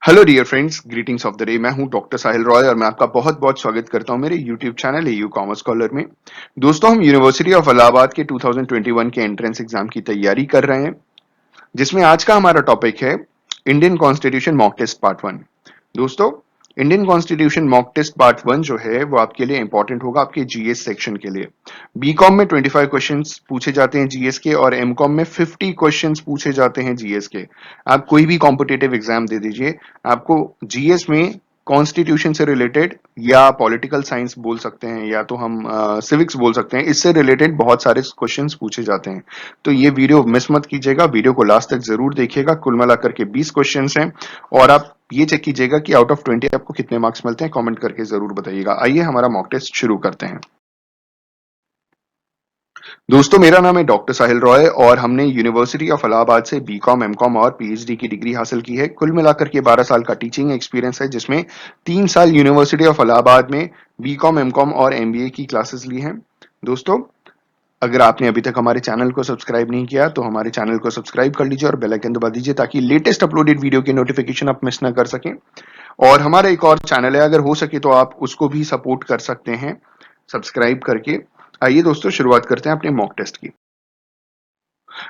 Hello dear friends, greetings of the day. मैं हूं doctor साहिल रॉय और मैं आपका बहुत बहुत स्वागत करता हूं मेरे YouTube channel AU commerce scholar में। दोस्तों, हम यूनिवर्सिटी ऑफ इलाहाबाद के 2021 के एंट्रेंस एग्जाम की तैयारी कर रहे हैं, जिसमें आज का हमारा टॉपिक है Indian constitution mock test part 1। दोस्तों, Indian constitution mock test part 1 जो है वो आपके लिए इंपॉर्टेंट होगा, आपके जीएस सेक्शन के लिए। बीकॉम में 25 क्वेश्चंस पूछे जाते हैं जीएस के और एमकॉम में 50 क्वेश्चंस पूछे जाते हैं जीएस के। आप कोई भी कॉम्पिटिटिव एग्जाम दे दीजिए, आपको जीएस में कॉन्स्टिट्यूशन से रिलेटेड या पॉलिटिकल साइंस बोल सकते हैं या तो हम सिविक्स बोल सकते हैं, इससे रिलेटेड बहुत सारे क्वेश्चंस पूछे जाते हैं। तो ये वीडियो मिस मत कीजिएगा, वीडियो को लास्ट तक जरूर देखिएगा। कुल मिलाकर के 20 क्वेश्चंस हैं और आप ये चेक कीजिएगा कि आउट ऑफ 20 आपको कितने मार्क्स मिलते हैं। कमेंट करके जरूर बताइएगा। आइए हमारा मॉक टेस्ट शुरू करते हैं। दोस्तों, मेरा नाम है डॉक्टर साहिल रॉय और हमने यूनिवर्सिटी ऑफ इलाहाबाद से बीकॉम, एमकॉम और पीएचडी की डिग्री हासिल की है। कुल मिलाकर के 12 साल का टीचिंग एक्सपीरियंस है, जिसमें 3 साल यूनिवर्सिटी ऑफ इलाहाबाद में बीकॉम, एमकॉम और एमबीए की क्लासेस ली हैं। दोस्तों, अगर आपने अभी तक हमारे चैनल को सब्सक्राइब नहीं किया तो हमारे चैनल को सब्सक्राइब कर लीजिए और बेल आइकन दबा दीजिए ताकि लेटेस्ट अपलोडेड वीडियो की नोटिफिकेशन आप मिस ना कर सकें। और हमारा एक और चैनल है, अगर हो सके तो आप उसको भी सपोर्ट कर सकते हैं सब्सक्राइब करके। आइए दोस्तों, शुरुआत करते हैं अपने मॉक टेस्ट की।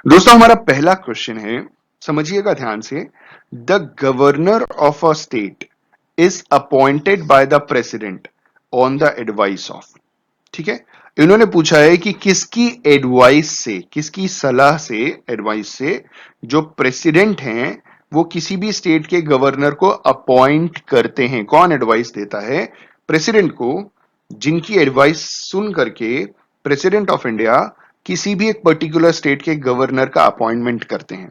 दोस्तों, हमारा पहला क्वेश्चन है, समझिएगा ध्यान से। The governor of a state is appointed by the president on the advice of. ठीक है, इन्होंने पूछा है कि किसकी एडवाइस से, किसकी सलाह से, एडवाइस से जो प्रेसिडेंट हैं वो किसी भी स्टेट के गवर्नर को अपॉइंट करते हैं। कौन एडवाइस देता है प्रेसिडेंट को, जिनकी एडवाइस सुन करके प्रेसिडेंट ऑफ इंडिया किसी भी एक पर्टिकुलर स्टेट के गवर्नर का अपॉइंटमेंट करते हैं।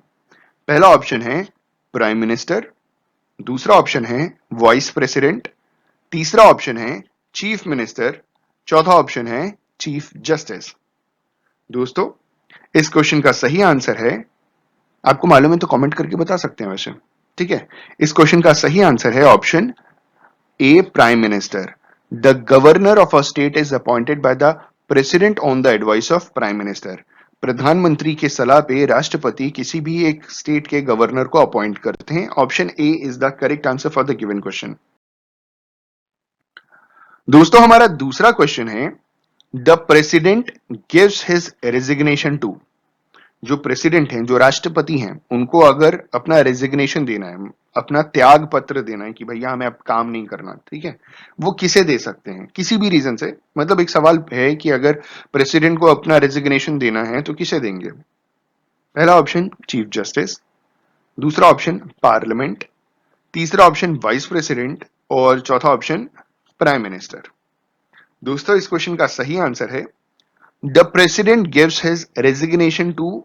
पहला ऑप्शन है प्राइम मिनिस्टर, दूसरा ऑप्शन है वाइस प्रेसिडेंट, तीसरा ऑप्शन है चीफ मिनिस्टर, चौथा ऑप्शन है चीफ जस्टिस। दोस्तों, इस क्वेश्चन का सही आंसर है, आपको मालूम है तो कमेंट करके बता सकते हैं वैसे। ठीक है, इस क्वेश्चन का सही आंसर है option A, prime minister. The governor of a state is appointed by the president on the advice of prime minister. प्रधानमंत्री के सलाह पे राष्ट्रपति किसी भी एक स्टेट के गवर्नर को अपॉइंट करते हैं। Option A is the correct answer for the given question. दोस्तों, हमारा दूसरा क्वेश्चन है, the president gives his resignation to. जो प्रेसिडेंट हैं, जो राष्ट्रपति हैं, उनको अगर अपना रेजिग्नेशन देना है, अपना त्याग पत्र देना है कि भैया हमें अब काम नहीं करना, ठीक है, वो किसे दे सकते हैं किसी भी रीजन से। मतलब एक सवाल है कि अगर प्रेसिडेंट को अपना रेजिग्नेशन देना है तो किसे देंगे। पहला ऑप्शन चीफ जस्टिस, दूसरा ऑप्शन पार्लियामेंट, तीसरा ऑप्शन वाइस प्रेसिडेंट और चौथा ऑप्शन प्राइम मिनिस्टर। दोस्तों, इस क्वेश्चन का सही आंसर है the president gives his resignation to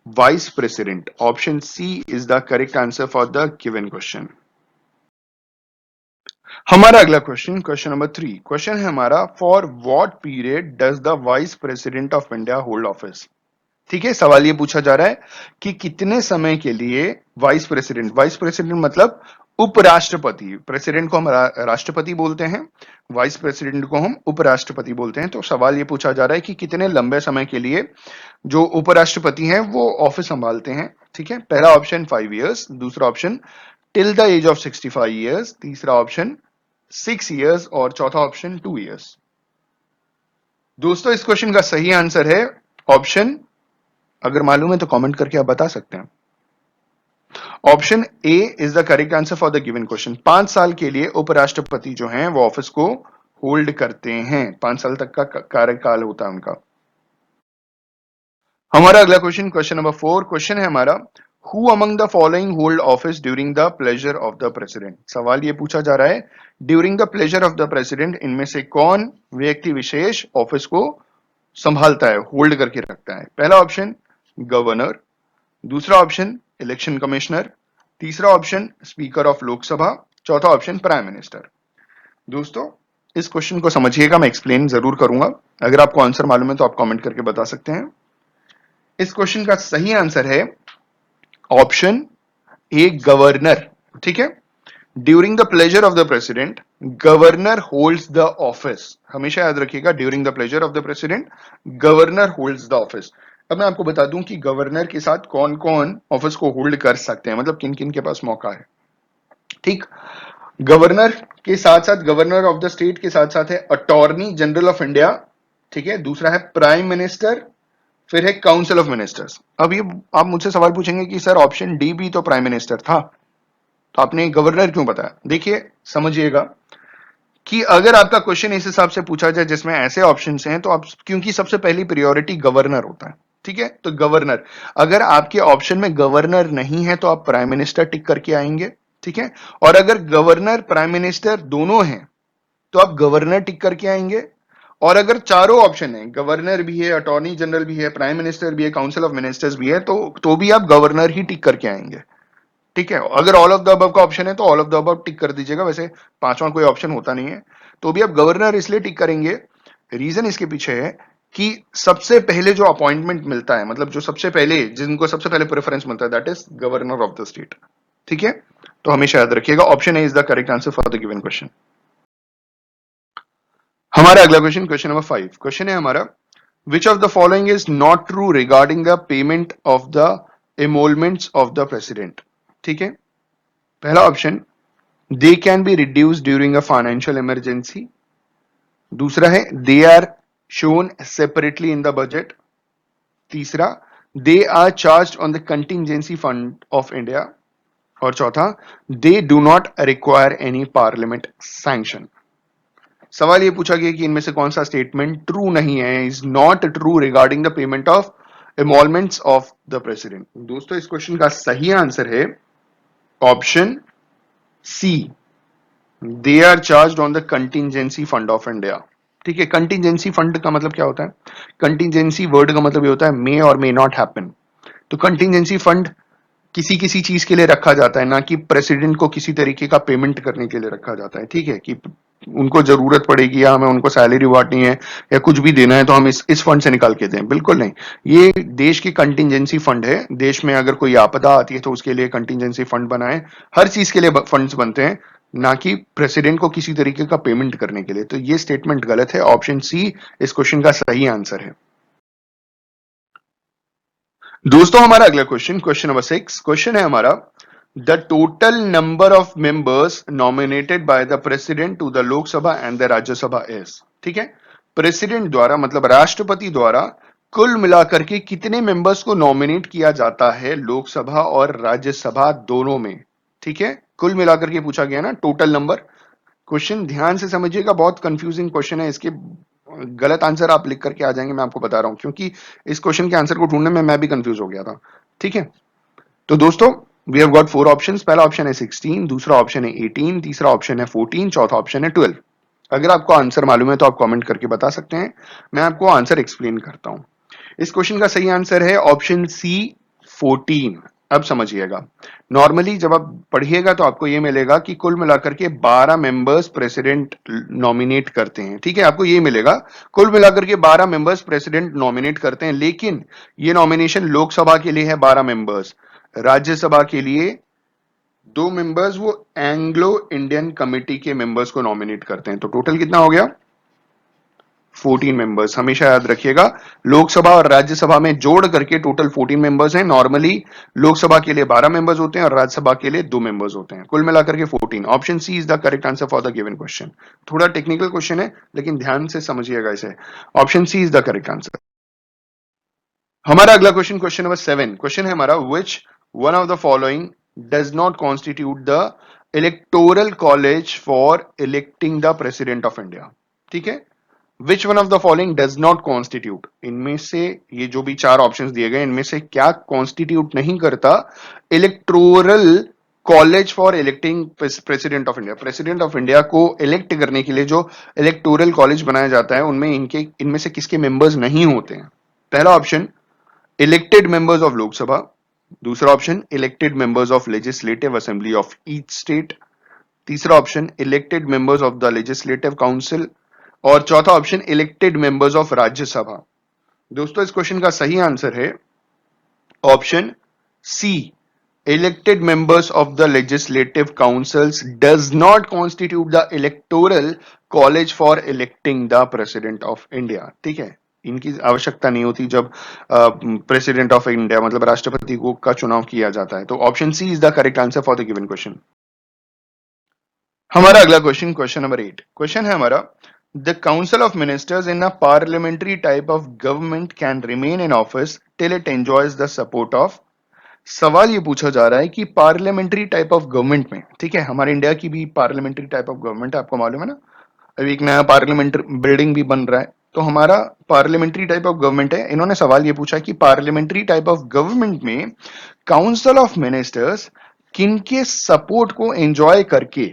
vice president. Option C is the correct answer for the given question. हमारा अगला क्वेश्चन, क्वेश्चन नंबर 3। क्वेश्चन है हमारा, for what period does the vice president of India hold office. ठीक है, सवाल ये पूछा जा रहा है कि कितने समय के लिए वाइस प्रेसिडेंट मतलब उपराष्ट्रपति, प्रेसिडेंट को हम राष्ट्रपति बोलते हैं, वाइस प्रेसिडेंट को हम उपराष्ट्रपति बोलते हैं। तो सवाल ये पूछा जा रहा है कि कितने लंबे समय के लिए जो उपराष्ट्रपति हैं वो ऑफिस संभालते हैं। ठीक है, पहला ऑप्शन 5 इयर्स, दूसरा option till the age of 65 years, तीसरा ऑप्शन 6 इयर्स और चौथा ऑप्शन 2 इयर्स। दोस्तों, इस क्वेश्चन का सही आंसर है ऑप्शन, अगर मालूम है तो कमेंट करके आप बता सकते हैं। Option A is the correct answer for the given question. 5 साल के लिए उपराष्ट्रपति जो हैं वो ऑफिस को होल्ड करते हैं, 5 साल तक का कार्यकाल होता है उनका। हमारा अगला क्वेश्चन, क्वेश्चन नंबर 4। क्वेश्चन है हमारा, who among the following hold office during the pleasure of the president. सवाल ये पूछा जा रहा है, during the pleasure of the president इनमें से कौन व्यक्ति विशेष ऑफिस को संभालता है, होल्ड करके रखता है। पहला ऑप्शन गवर्नर, दूसरा ऑप्शन इलेक्शन कमिश्नर, तीसरा ऑप्शन स्पीकर ऑफ लोकसभा, चौथा ऑप्शन प्राइम मिनिस्टर। दोस्तों, इस क्वेश्चन को समझिएगा, मैं एक्सप्लेन जरूर करूंगा। अगर आपको आंसर मालूम है तो आप कमेंट करके बता सकते हैं। इस क्वेश्चन का सही आंसर है ऑप्शन ए, गवर्नर। ठीक है, during the pleasure of the president governor holds the office. हमेशा याद रखिएगा, during the pleasure of the president governor holds the office. अब मैं आपको बता दूं कि गवर्नर के साथ कौन कौन ऑफिस को होल्ड कर सकते हैं, मतलब किन किन के पास मौका है। ठीक। गवर्नर के साथ साथ, गवर्नर ऑफ द स्टेट के साथ साथ है अटॉर्नी जनरल ऑफ इंडिया, ठीक है। दूसरा है प्राइम मिनिस्टर, फिर है काउंसिल ऑफ मिनिस्टर्स। अब ये आप मुझसे सवाल पूछेंगे कि सर ऑप्शन डी भी तो प्राइम मिनिस्टर था, तो आपने गवर्नर क्यों बताया? देखिए समझिएगा कि अगर आपका क्वेश्चन इस हिसाब से पूछा जाए जिसमें ऐसे ऑप्शंस हैं, तो आप, क्योंकि सबसे पहली प्रायोरिटी गवर्नर होता है, ठीक है, तो गवर्नर, अगर आपके ऑप्शन में गवर्नर नहीं है तो आप प्राइम मिनिस्टर टिक करके आएंगे, ठीक है। और अगर गवर्नर प्राइम मिनिस्टर दोनों हैं तो आप गवर्नर टिक करके आएंगे। और अगर चारों ऑप्शन है, गवर्नर भी है, अटॉर्नी जनरल भी है, प्राइम मिनिस्टर भी है, काउंसिल ऑफ मिनिस्टर्स भी है, तो भी आप गवर्नर ही टिक करके आएंगे, ठीक है। अगर ऑल ऑफ द अबव का ऑप्शन है तो ऑल ऑफ द अबव टिक कर दीजिएगा, वैसे पांचवा कोई ऑप्शन होता नहीं है, तो भी आप गवर्नर इसलिए टिक करेंगे, रीजन इसके पीछे है कि सबसे पहले जो अपॉइंटमेंट मिलता है, मतलब जो सबसे पहले, जिनको सबसे पहले प्रेफरेंस मिलता है, that is governor of the state, ठीक है। तो हमेशा याद रखिएगा option A is the correct answer for the given question. हमारा अगला क्वेश्चन, क्वेश्चन नंबर 5, क्वेश्चन है हमारा, which of the following is not true regarding the payment of the emoluments of the president, ठीक है। पहला option, they can be reduce during a financial emergency. दूसरा है, they are shown separately in the budget. तीसरा, they are charge on the contingency fund of India. और चौथा, they do not require any parliament sanction. सवाल ये पूछा गया कि इनमें से कौन सा स्टेटमेंट ट्रू नहीं है, is not true regarding the payment of emoluments of the president. दोस्तों इस क्वेश्चन का सही आंसर है option C, they are charge on the contingency fund of India, ठीक है। कंटिजेंसी फंड का मतलब क्या होता है? कंटिजेंसी वर्ड का मतलब ये होता है मे और मे नॉट हैपन। तो कंटिजेंसी फंड किसी किसी चीज के लिए रखा जाता है, ना कि प्रेसिडेंट को किसी तरीके का पेमेंट करने के लिए रखा जाता है, ठीक है, कि उनको जरूरत पड़ेगी या हमें उनको सैलरी बांटनी है या कुछ भी देना है तो हम इस फंड से निकाल के दें, बिल्कुल नहीं। ये देश की कंटिजेंसी फंड है, देश में अगर कोई आपदा आती है तो उसके लिए कंटिजेंसी फंड बनाए, हर चीज के लिए फंड्स बनते हैं, ना कि प्रेसिडेंट को किसी तरीके का पेमेंट करने के लिए। तो ये स्टेटमेंट गलत है, ऑप्शन सी इस क्वेश्चन का सही आंसर है। दोस्तों हमारा अगला क्वेश्चन, क्वेश्चन नंबर 6, क्वेश्चन है हमारा, the total number of members nominated by the president to the Lok Sabha and the Rajya Sabha is, ठीक है। प्रेसिडेंट द्वारा मतलब राष्ट्रपति द्वारा कुल मिलाकर के कितने मेंबर्स को नॉमिनेट किया जाता है लोकसभा और राज्यसभा दोनों में, ठीक है। कुल मिलाकर के पूछा गया ना, टोटल नंबर। क्वेश्चन ध्यान से समझिएगा, बहुत कंफ्यूजिंग क्वेश्चन है, इसके गलत आंसर आप लिख करके आ जाएंगे, मैं आपको बता रहा हूं, क्योंकि इस क्वेश्चन के आंसर को ढूंढने में मैं भी कंफ्यूज हो गया था, ठीक है। तो दोस्तों वी हैव गॉट 4 ऑप्शंस, पहला ऑप्शन है 16, दूसरा ऑप्शन है 18, तीसरा ऑप्शन है 14, चौथा ऑप्शन है 12। अगर आपको आंसर मालूम है तो आप कमेंट करके बता सकते हैं, मैं आपको आंसर एक्सप्लेन करता हूं। इस क्वेश्चन का सही आंसर है ऑप्शन सी, 14। अब समझिएगा, नॉर्मली जब आप पढ़िएगा तो आपको यह मिलेगा कि कुल मिलाकर के 12 मेंबर्स प्रेसिडेंट नॉमिनेट करते हैं, ठीक है, आपको यह मिलेगा कुल मिलाकर के 12 मेंबर्स प्रेसिडेंट नॉमिनेट करते हैं, लेकिन यह नॉमिनेशन लोकसभा के लिए है 12 मेंबर्स, राज्यसभा के लिए 2 मेंबर्स वो एंग्लो इंडियन कमिटी के मेंबर्स को नॉमिनेट करते हैं। तो टोटल कितना हो गया? 14 मेंबर्स। हमेशा याद रखिएगा, लोकसभा और राज्यसभा में जोड़ करके टोटल 14 मेंबर्स हैं। नॉर्मली लोकसभा के लिए 12 मेंबर्स होते हैं और राज्यसभा के लिए 2 मेंबर्स होते हैं, कुल मिलाकर के 14। Option C is the correct answer for the given question. थोड़ा टेक्निकल क्वेश्चन है लेकिन ध्यान से समझिएगा इसे, option C is the correct answer. हमारा अगला क्वेश्चन, क्वेश्चन नंबर 7, क्वेश्चन है हमारा, which one of the following does not constitute the electoral college for electing the president of India, ठीक है। Which one of the following does not constitute, इनमें से ये जो भी 4 ऑप्शंस दिए गए इनमें से क्या कॉन्स्टिट्यूट नहीं करता electoral college for electing president of India. President of India को इलेक्ट करने के लिए जो इलेक्टोरल कॉलेज बनाया जाता है उनमें इनमें से किसके मेंबर्स नहीं होते हैं? पहला option, elected members of Lok Sabha. दूसरा option, elected members of legislative assembly of each state. तीसरा option, elected members of the legislative council. और चौथा option, elected members of Rajya Sabha. दोस्तों इस क्वेश्चन का सही आंसर है option C, elected members of the legislative councils does not constitute the electoral college for electing the president of India, ठीक है। इनकी आवश्यकता नहीं होती जब प्रेसिडेंट ऑफ इंडिया मतलब राष्ट्रपति को का चुनाव किया जाता है। तो option C is the correct answer for the given question. हमारा अगला क्वेश्चन, क्वेश्चन नंबर 8, क्वेश्चन है हमारा, the council of ministers in a parliamentary type of government can remain in office till it enjoys the support of. सवाल ये पूछा जा रहा है कि पार्लियामेंट्री टाइप ऑफ गवर्नमेंट में, ठीक है, हमारे इंडिया की भी पार्लियामेंट्री टाइप ऑफ गवर्नमेंट है, आपको मालूम है ना, अभी एक नया पार्लियामेंट बिल्डिंग भी बन रहा है, तो हमारा पार्लियामेंट्री टाइप ऑफ गवर्नमेंट है। इन्होंने सवाल ये पूछा कि पार्लियामेंट्री टाइप ऑफ गवर्नमेंट में काउंसिल ऑफ मिनिस्टर्स किनके सपोर्ट को एंजॉय करके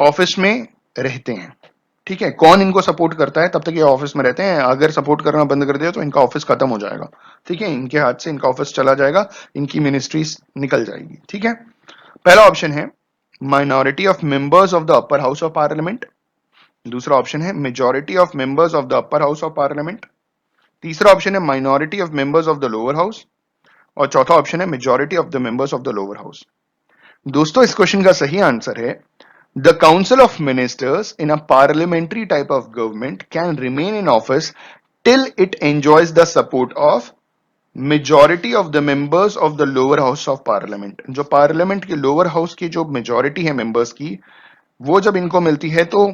ऑफिस में रहते हैं, ठीक है, कौन इनको सपोर्ट करता है तब तक ये ऑफिस में रहते हैं, अगर सपोर्ट करना बंद कर दिया तो इनका ऑफिस खत्म हो जाएगा, ठीक है, इनके हाथ से इनका ऑफिस चला जाएगा, इनकी मिनिस्ट्रीज निकल जाएगी, ठीक है। पहला ऑप्शन है minority of members of the upper house of parliament, दूसरा ऑप्शन है majority of members of the upper house of parliament, तीसरा ऑप्शन है minority of members of the lower house, और चौथा ऑप्शन है majority of the members of the lower house. दोस्तों इस question का सही आंसर है the council of ministers in a parliamentary type of government can remain in office till it enjoys the support of majority of the members of the lower house of parliament. जो parliament के lower house की जो majority है members की, वो जब इनको मिलती है तो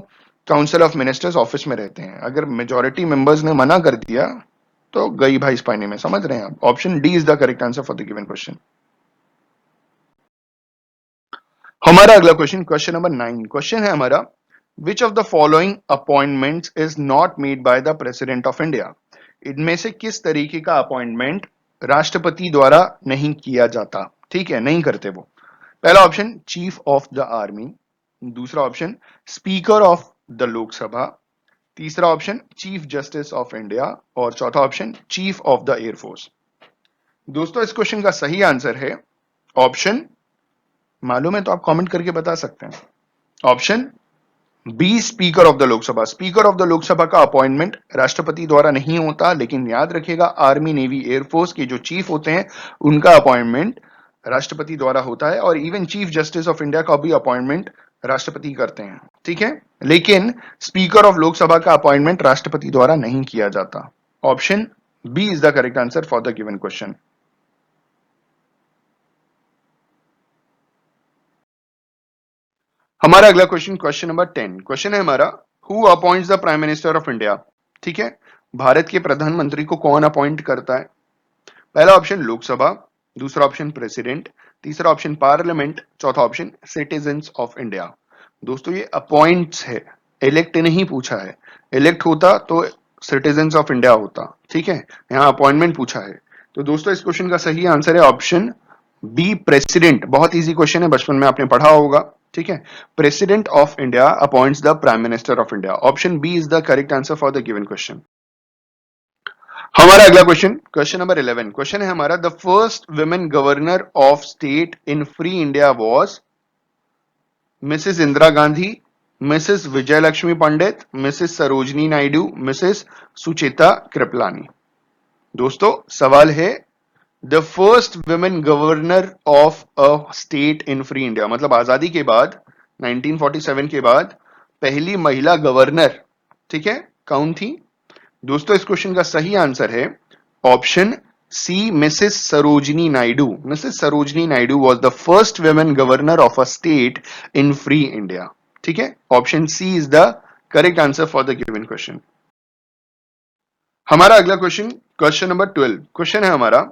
काउंसिल ऑफ मिनिस्टर्स ऑफिस में रहते हैं, अगर मेजॉरिटी मेंबर्स ने मना कर दिया तो गई भाई इस पानी में, समझ रहे हैं आप। Option D is the correct answer for the given question. हमारा अगला क्वेश्चन, क्वेश्चन नंबर 9, क्वेश्चन है हमारा, which of the following appointments is not made by the president of India. इनमें से किस तरीके का अपॉइंटमेंट राष्ट्रपति द्वारा नहीं किया जाता, ठीक है, नहीं करते वो। पहला option chief of the army, दूसरा option speaker of the Lok Sabha, तीसरा option chief justice of India, और चौथा option chief of the air force. दोस्तों इस क्वेश्चन का सही आंसर है ऑप्शन, मालूम है तो आप कमेंट करके बता सकते हैं, option B speaker of the Lok Sabha. Speaker of the Lok Sabha का अपॉइंटमेंट राष्ट्रपति द्वारा नहीं होता, लेकिन याद रखिएगा आर्मी नेवी एयरफोर्स के जो चीफ होते हैं उनका अपॉइंटमेंट राष्ट्रपति द्वारा होता है, और even chief justice of India का भी अपॉइंटमेंट राष्ट्रपति करते हैं, ठीक है, लेकिन स्पीकर ऑफ लोकसभा का अपॉइंटमेंट राष्ट्रपति द्वारा नहीं किया जाता। Option B is the correct answer for the given question. हमारा अगला क्वेश्चन, क्वेश्चन नंबर 10, क्वेश्चन है हमारा, who appoints the prime minister of India. ठीक है, भारत के प्रधानमंत्री को कौन अपॉइंट करता है। पहला ऑप्शन लोकसभा, दूसरा ऑप्शन प्रेसिडेंट, तीसरा ऑप्शन पार्लियामेंट, चौथा ऑप्शन सिटीजंस ऑफ इंडिया। दोस्तों ये अपॉइंट्स है, इलेक्ट नहीं पूछा है, इलेक्ट होता तो सिटीजंस ऑफ इंडिया होता, ठीक है, यहाँ अपॉइंटमेंट पूछा है। तो दोस्तों इस क्वेश्चन का सही आंसर है ऑप्शन बी प्रेसिडेंट। बहुत इजी क्वेश्चन है, बचपन में आपने पढ़ा होगा, ठीक है, president of India appoints the prime minister of India. Option B is the correct answer for the given question. हमारा अगला क्वेश्चन, क्वेश्चन नंबर 11, क्वेश्चन है हमारा, the first women governor of state in free India was Mrs Indira Gandhi, Mrs Vijay Lakshmi Pandit, Mrs Sarojini Naidu, Mrs Sucheta Kripalani. दोस्तों सवाल है the first women governor of a state in free India, मतलब आजादी के बाद 1947 के बाद पहली महिला गवर्नर, ठीक है, कौन थी। दोस्तों इस क्वेश्चन का सही आंसर है option C Mrs Sarojini Naidu. Mrs Sarojini Naidu was the first women governor of a state in free India, ठीक है, option C is the correct answer for the given question. हमारा अगला क्वेश्चन, क्वेश्चन नंबर 12, क्वेश्चन है हमारा,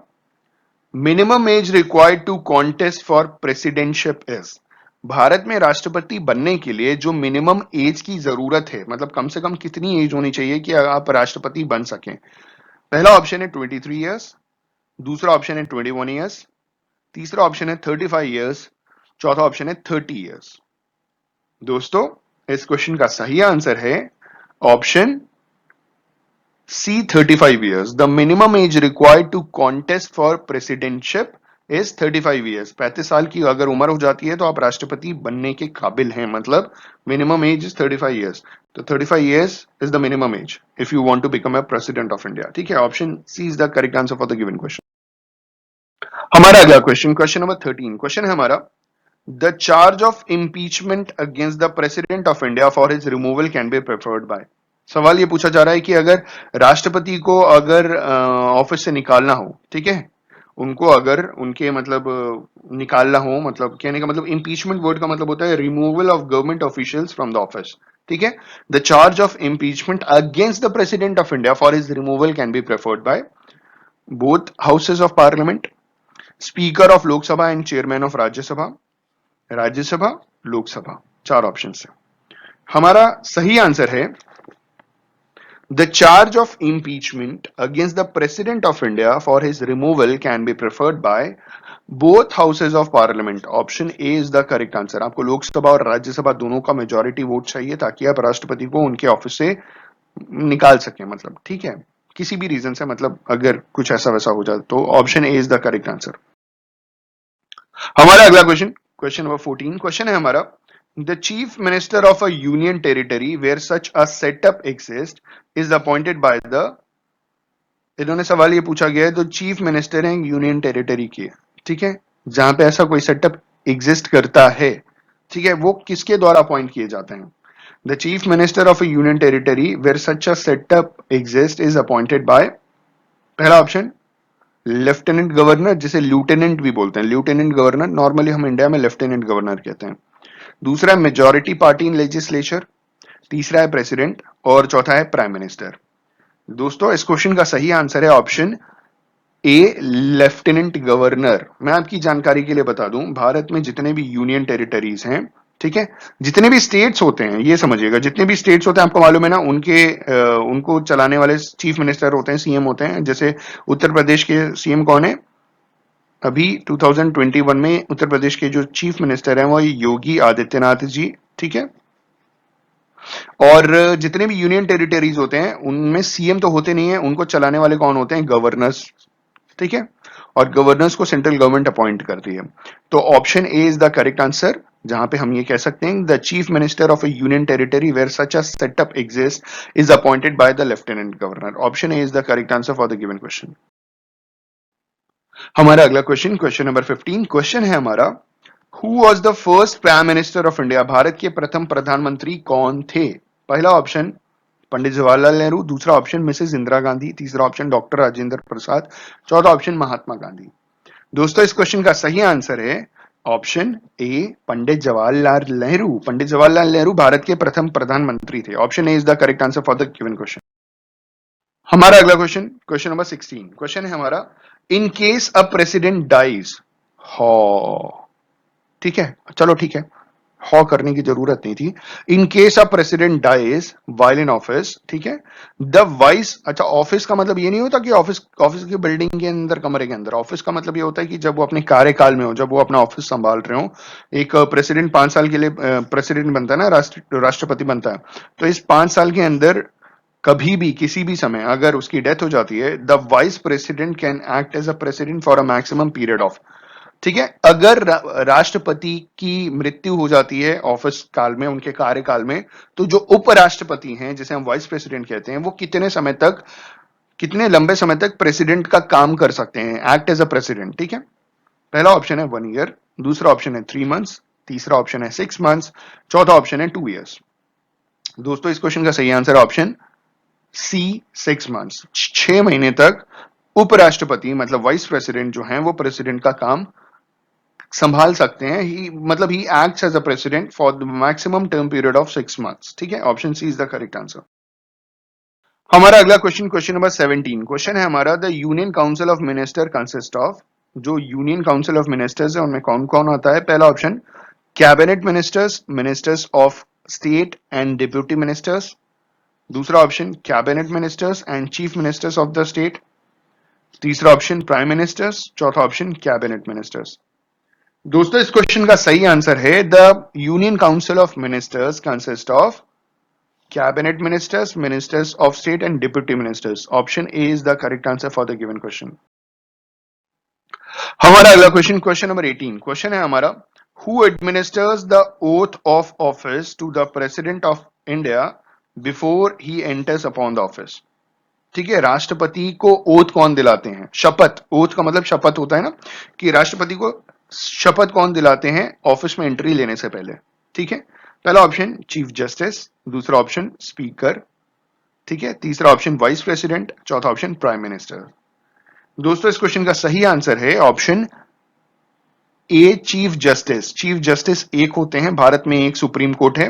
minimum age required to contest for presidentship is. Bharat में राष्ट्रपति बनने के लिए जो मिनिमम एज की जरूरत है, मतलब कम से कम कितनी एज होनी चाहिए कि आप राष्ट्रपति बन सकें। पहला ऑप्शन है 23 ईयर्स, दूसरा ऑप्शन है 21 ईयर्स, तीसरा ऑप्शन है 35 ईयर्स, चौथा ऑप्शन है 30 ईयर्स। दोस्तों इस क्वेश्चन का सही आंसर है option C 35 years. The minimum age required to contest for presidentship is 35 years. 35 साल की अगर उम्र हो जाती है तो आप राष्ट्रपति बनने के काबिल हैं, मतलब मिनिमम एज इज 35 ईयर्स। तो 35 years is the minimum age if you want to become a president of India, ठीक है, option C is the correct answer for the given question. हमारा अगला क्वेश्चन, क्वेश्चन नंबर 13, क्वेश्चन है हमारा, the charge of impeachment against the president of India for his removal can be preferred by. सवाल ये पूछा जा रहा है कि अगर राष्ट्रपति को अगर ऑफिस से निकालना हो, ठीक है, उनको अगर उनके मतलब निकालना हो, मतलब कहने का मतलब इम्पीचमेंट वर्ड का मतलब होता है removal of government officials from the office, ठीक है। The charge of impeachment against the president of India for his removal can be preferred by both houses of parliament, speaker of Lok Sabha and chairman of Rajya Sabha, Lok Sabha. चार option है। हमारा सही answer है the charge of impeachment against the president of India for his removal can be preferred by both houses of parliament. Option A is the correct answer. आपको लोकसभा और राज्यसभा दोनों का majority vote चाहिए ताकि आप राष्ट्रपति को उनके ऑफिस से निकाल सकें, मतलब ठीक है, किसी भी रीजन से, मतलब अगर कुछ ऐसा वैसा हो जाए तो option A is the correct answer. हमारा अगला क्वेश्चन, क्वेश्चन नंबर 14, क्वेश्चन है हमारा the chief minister of a union territory where such a setup exist is appointed by the, इन्होंने सवाल ये पूछा गया है तो चीफ मिनिस्टर है यूनियन टेरिटरी के, ठीक है, जहां पे ऐसा कोई सेटअप एग्जिस्ट करता है, ठीक है, वो किसके द्वारा अपॉइंट किए जाते हैं। The chief minister of a union territory where such a setup exist is appointed by, पहला ऑप्शन लेफ्टिनेंट गवर्नर, जिसे ल्यूटेनेंट भी बोलते हैं, ल्यूटेनेंट गवर्नर, नॉर्मली हम इंडिया में लेफ्टिनेंट गवर्नर कहते हैं। दूसरा है मेजोरिटी पार्टी इन लेजिस्लेचर, तीसरा है प्रेसिडेंट और चौथा है प्राइम मिनिस्टर। दोस्तों इस क्वेश्चन का सही आंसर है ऑप्शन ए लेफ्टिनेंट गवर्नर। मैं आपकी जानकारी के लिए बता दूं, भारत में जितने भी यूनियन टेरिटरीज हैं, ठीक है, जितने भी स्टेट्स होते हैं, ये समझिएगा जितने भी स्टेट्स होते हैं, आपको मालूम है ना, उनको चलाने वाले चीफ मिनिस्टर होते हैं, सीएम होते हैं। जैसे उत्तर प्रदेश के सीएम कौन है, अभी 2021 में उत्तर प्रदेश के जो चीफ मिनिस्टर हैं वो योगी आदित्यनाथ जी, ठीक है। और जितने भी यूनियन टेरिटरीज होते हैं उनमें सीएम तो होते नहीं है, उनको चलाने वाले कौन होते हैं, गवर्नर्स, ठीक है, और गवर्नर्स को सेंट्रल गवर्नमेंट अपॉइंट करती है। तो option A is the correct answer, जहां पे हम ये कह सकते हैं the chief minister of a union territory where such a setup exist is appointed by the lieutenant governor. Option A is the correct answer for the given question. हमारा अगला question, question number 15, question है हमारा who was the first prime minister of India, Bharat के प्रथम प्रधानमंत्री कौन थे। पहला ऑप्शन पंडित जवाहरलाल नेहरू, दूसरा ऑप्शन मिसेस इंदिरा गांधी, तीसरा ऑप्शन डॉक्टर राजेंद्र प्रसाद, चौथा ऑप्शन महात्मा गांधी। दोस्तों इस क्वेश्चन का सही आंसर है ऑप्शन ए पंडित जवाहरलाल नेहरू। पंडित जवाहरलाल नेहरू भारत के प्रथम प्रधानमंत्री थे। Option A is the correct answer for the given question. हमारा अगला क्वेश्चन, क्वेश्चन नंबर 16, क्वेश्चन है हमारा in case a president dies, हॉ, ठीक है, चलो ठीक है, हॉ करने की जरूरत नहीं थी। In case of president dies while in office, ठीक है, द वाइस, अच्छा ऑफिस का मतलब ये नहीं होता कि ऑफिस ऑफिस की बिल्डिंग के अंदर, कमरे के अंदर। ऑफिस का मतलब ये होता है कि जब वो अपने कार्यकाल में हो, जब वो अपना ऑफिस संभाल रहे हो। एक प्रेसिडेंट 5 साल के लिए प्रेसिडेंट बनता है ना, राष्ट्रपति बनता है। तो इस 5 साल के अंदर कभी भी किसी भी समय अगर उसकी डेथ हो जाती है, the vice president can act as a president for a maximum period of, ठीक है, अगर राष्ट्रपति की मृत्यु हो जाती है ऑफिस काल में, उनके कार्यकाल में, तो जो उपराष्ट्रपति हैं जिसे हम वाइस प्रेसिडेंट कहते हैं, वो कितने समय तक, कितने लंबे समय तक प्रेसिडेंट का काम कर सकते हैं, एक्ट एज अ प्रेसिडेंट, ठीक है। पहला ऑप्शन है 1 ईयर, दूसरा ऑप्शन है 3 मंथ्स, तीसरा ऑप्शन है 6 मंथ्स, चौथा ऑप्शन है 2 ईयर्स। दोस्तों इस क्वेश्चन का सही आंसर है ऑप्शन सी 6 मंथ्स। 6 महीने तक उपराष्ट्रपति मतलब वाइस प्रेसिडेंट जो हैं वो प्रेसिडेंट का काम संभाल सकते हैं। ही मतलब he acts as a president for the maximum term period of 6 months, ठीक है। Option C is the correct answer. हमारा अगला क्वेश्चन, क्वेश्चन नंबर 17, क्वेश्चन है हमारा the union council of minister consist of, जो यूनियन काउंसिल ऑफ मिनिस्टर्स है उनमें कौन कौन आता है। पहला option cabinet ministers, ministers of state and deputy ministers, दूसरा option cabinet ministers and chief ministers of the state, तीसरा ऑप्शन प्राइम मिनिस्टर्स, चौथा ऑप्शन कैबिनेट मिनिस्टर्स। दोस्तों इस क्वेश्चन का सही आंसर है the union council of ministers consist of cabinet ministers, ministers of state and deputy ministers. Option A is the correct answer for the given question. हमारा अगला question, question number 18, question है हमारा who administers the oath of office to the president of India before he enters upon the office, ठीक है, राष्ट्रपति को oath कौन दिलाते हैं, शपथ, ओथ का मतलब शपथ होता है ना, कि राष्ट्रपति को शपथ कौन दिलाते हैं ऑफिस में एंट्री लेने से पहले, ठीक है। पहला ऑप्शन चीफ जस्टिस, दूसरा ऑप्शन स्पीकर, ठीक है, तीसरा ऑप्शन वाइस प्रेसिडेंट, चौथा ऑप्शन प्राइम मिनिस्टर। दोस्तों इस क्वेश्चन का सही आंसर है ऑप्शन ए, चीफ जस्टिस। चीफ जस्टिस एक होते हैं, भारत में एक सुप्रीम कोर्ट है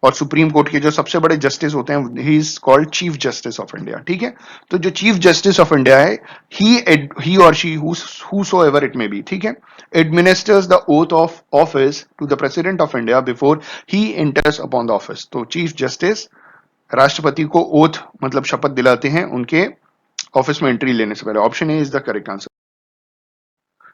और सुप्रीम कोर्ट के जो सबसे बड़े जस्टिस होते हैं he is called chief justice of India. ठीक है, तो जो चीफ जस्टिस ऑफ इंडिया है ही और she whosoever it may be, ठीक है, administers the oath of office to the president of India before he enters upon the office. तो chief justice राष्ट्रपति को ओथ मतलब शपथ दिलाते हैं उनके ऑफिस में एंट्री लेने से पहले। Option A is the correct answer.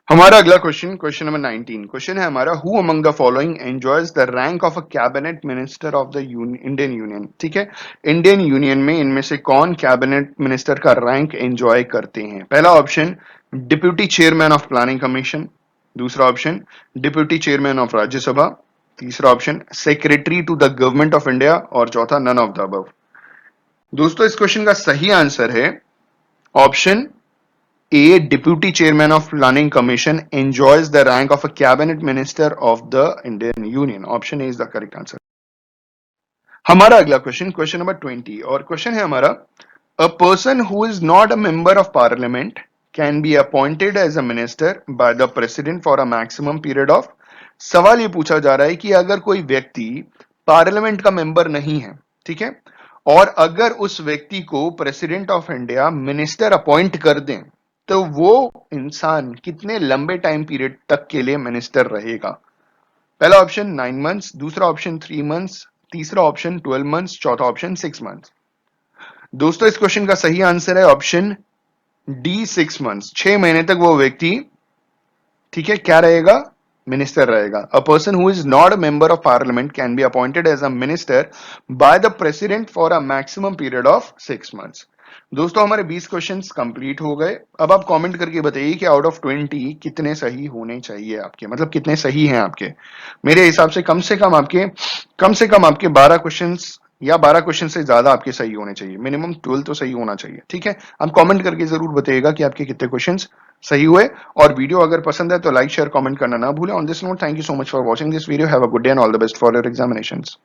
हमारा अगला क्वेश्चन, क्वेश्चन नंबर 19, क्वेश्चन है हमारा, who among the following enjoys the rank of a cabinet minister of the Indian union. ठीक है, इंडियन यूनियन में इनमें से कौन कैबिनेट मिनिस्टर का रैंक एंजॉय करते हैं? पहला option deputy chairman of planning commission, दूसरा option deputy chairman of Rajya Sabha, तीसरा option secretary to the government of India और चौथा नन ऑफ द अबव। दोस्तों इस क्वेश्चन का सही आंसर है option A, Deputy Chairman of Planning Commission enjoys the rank of a cabinet minister of the Indian Union. Option A is the correct answer. हमारा अगला question, question number 20, और question है हमारा, a person who is not a member of parliament can be appointed as a minister by the president for a maximum period of। सवाल ये पूछा जा रहा है कि अगर कोई व्यक्ति पार्लियामेंट का मेंबर नहीं है, ठीक है, और अगर उस व्यक्ति को president of India minister appoint कर दें तो वो इंसान कितने लंबे टाइम पीरियड तक के लिए मिनिस्टर रहेगा? पहला ऑप्शन 9 मंथ्स, दूसरा ऑप्शन 3 मंथ्स, तीसरा ऑप्शन 12 मंथ्स, चौथा ऑप्शन 6 मंथ्स। दोस्तों इस क्वेश्चन का सही आंसर है ऑप्शन डी, 6 मंथ्स। 6 महीने तक वो व्यक्ति, ठीक है, क्या रहेगा? मिनिस्टर रहेगा। A person who is not a member of parliament can be appointed as a minister by the president for a maximum period of 6 months. दोस्तों हमारे 20 क्वेश्चंस कंप्लीट हो गए। अब आप कमेंट करके बताइए कि आउट ऑफ 20 कितने सही होने चाहिए आपके, मतलब कितने सही हैं आपके। मेरे हिसाब से कम से कम आपके 12 क्वेश्चंस या 12 क्वेश्चन से ज्यादा आपके सही होने चाहिए, मिनिमम 12 तो सही होना चाहिए। ठीक है, आप कमेंट करके जरूर बताइएगा कि आपके कितने क्वेश्चंस सही हुए। और वीडियो अगर पसंद है तो लाइक शेयर कमेंट करना ना भूलें। On this note, thank you so much for watching this video. Have a good day and all the best for your examinations.